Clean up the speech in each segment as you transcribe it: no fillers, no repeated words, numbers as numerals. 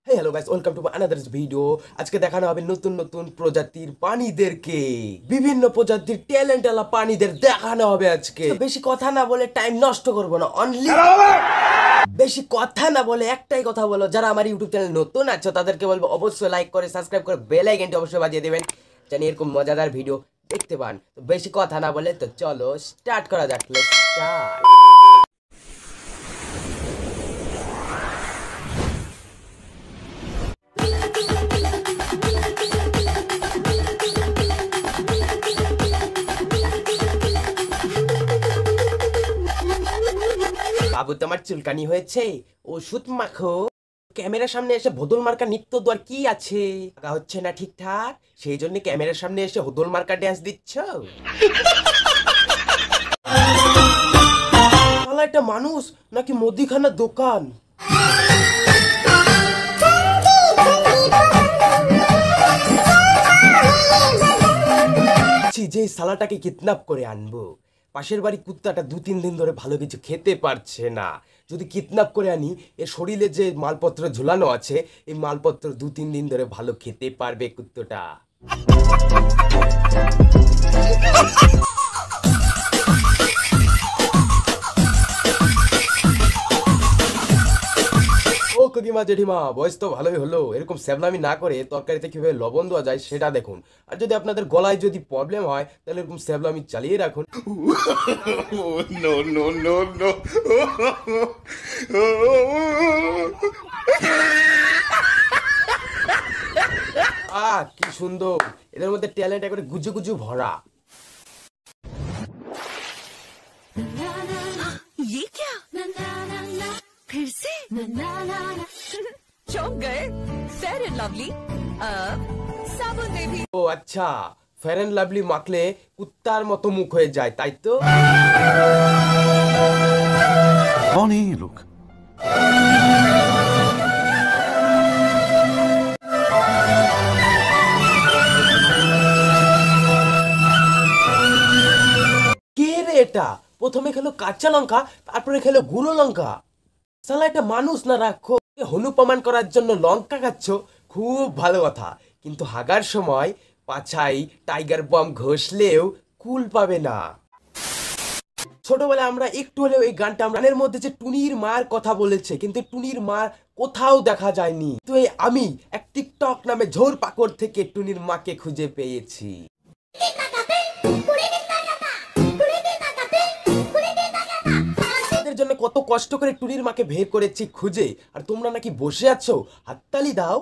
Hey hello guys, welcome to my another video. আজকে দেখানো হবে নতুন নতুন প্রজাতির প্রাণীদেরকে, বিভিন্ন প্রজাতির ট্যালেন্টওয়ালা প্রাণীদের দেখানো হবে আজকে। বেশি কথা না বলে টাইম নষ্ট করব না, অনলি বেশি কথা না বলে একটাই কথা বলো, যারা আমার ইউটিউব চ্যানেল নতুন আছো তাদেরকে বলবো অবশ্যই লাইক করে সাবস্ক্রাইব করে বেল আইকনটি অবশ্যই বাজিয়ে দেবেন, যেন এরকম মজাদার ভিডিও দেখতে পান। তো বেশি কথা না বলে তো চলো স্টার্ট করা যাক। Let's start. বাবু তোমার চুলকানি হয়েছে, ওষুধ মাখো। ক্যামেরার সামনে এসে ভোদল মার্কা নৃত্য দোয়ার কি আছে, হচ্ছে না ঠিকঠাক, সেই জন্য ক্যামেরার সামনে এসে ভোদল মার্কা ড্যান্স দিচ্ছ। একটা মানুষ নাকি মুদিখানার দোকান। যে সালাটাকে কিডন্যাপ করে আনবো, পাশের বাড়ি কুত্তাটা 2-3 দিন ধরে ভালো কিছু খেতে পারছে না, যদি কিডন্যাপ করে আনি এর শরীরে যে মালপত্র ঝুলানো আছে এই মালপত্র 2-3 দিন ধরে ভালো খেতে পারবে কুত্তটা। ও কাকিমা জেঠিমা, বয়স তো ভালোই হলো, এরকম স্যাবলামি না করে তরকারিতে কিভাবে লবণ দেওয়া যায় সেটা দেখুন। আর যদি আপনাদের গলায় যদি প্রবলেম হয় তাহলে এরকম স্যাবলামি চালিয়ে রাখুন। No no no no. কি সুন্দর, এদের মধ্যে ট্যালেন্ট একবারে গুজু গুজু ভরা। ये क्या? फिर से चौंक गए? फेयर एंड लवली साबुन में भी। ও আচ্ছা, ফেয়ার এন্ড লাভলি মাখলে কুত্তার মতো মুখ হয়ে যায়, তাই তো? कौन है ये लोग? কে রে এটা? প্রথমে খেলো কাঁচা লঙ্কা, তারপরে খেলো গুঁড়ো লঙ্কা। শালা এটা মানুষ না রাখো, হনু প্রমাণ করার জন্য লঙ্কা খাচ্ছ, খুব ভালো কথা, কিন্তু হাগার সময় পাছাই টাইগার বম ঘষলেও কুল পাবে না। ছোটবেলায় আমরা একটু হলেও এই গানটা, গানের মধ্যে যে টুনির মার কথা বলেছে, কিন্তু টুনির মার কোথাও দেখা যায়নি। তো আমি এক টিকটক নামে ঝোর পাকড় থেকে টুনির মাকে খুঁজে পেয়েছি। জন্য কত কষ্ট করে টুনির মাকে বের করেছি খুঁজে, আর তোমরা নাকি বসে আছো, হাততালি দাও।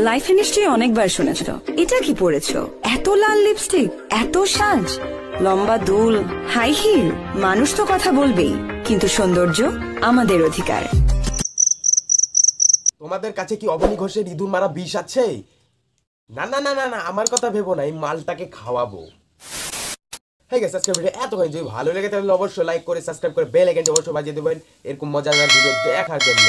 লাইফে নিশ্চয়ই অনেকবার শুনেছ, এটা কি পরেছো? এত লাল লিপস্টিক, এত সাজ, লম্বা দুল, হাই হিল। মানুষ তো কথা বলবেই, কিন্তু সৌন্দর্য আমাদের অধিকার। তোমাদের কাছে কি অবনী ঘোষের ইঁদুর মারা বিষ আছে? না না না না না, আমার কথা ভেবো না, এই মালটাকে খাওয়াবো। হ্যাঁ গাইস, আজকের ভিডিও এতক্ষণ, যদি ভালো লেগে তাহলে অবশ্যই লাইক করে সাবস্ক্রাইব করে বেল আইকনটি অবশ্যই বাজিয়ে দেবেন এরকম মজাদার ভিডিও দেখার জন্য।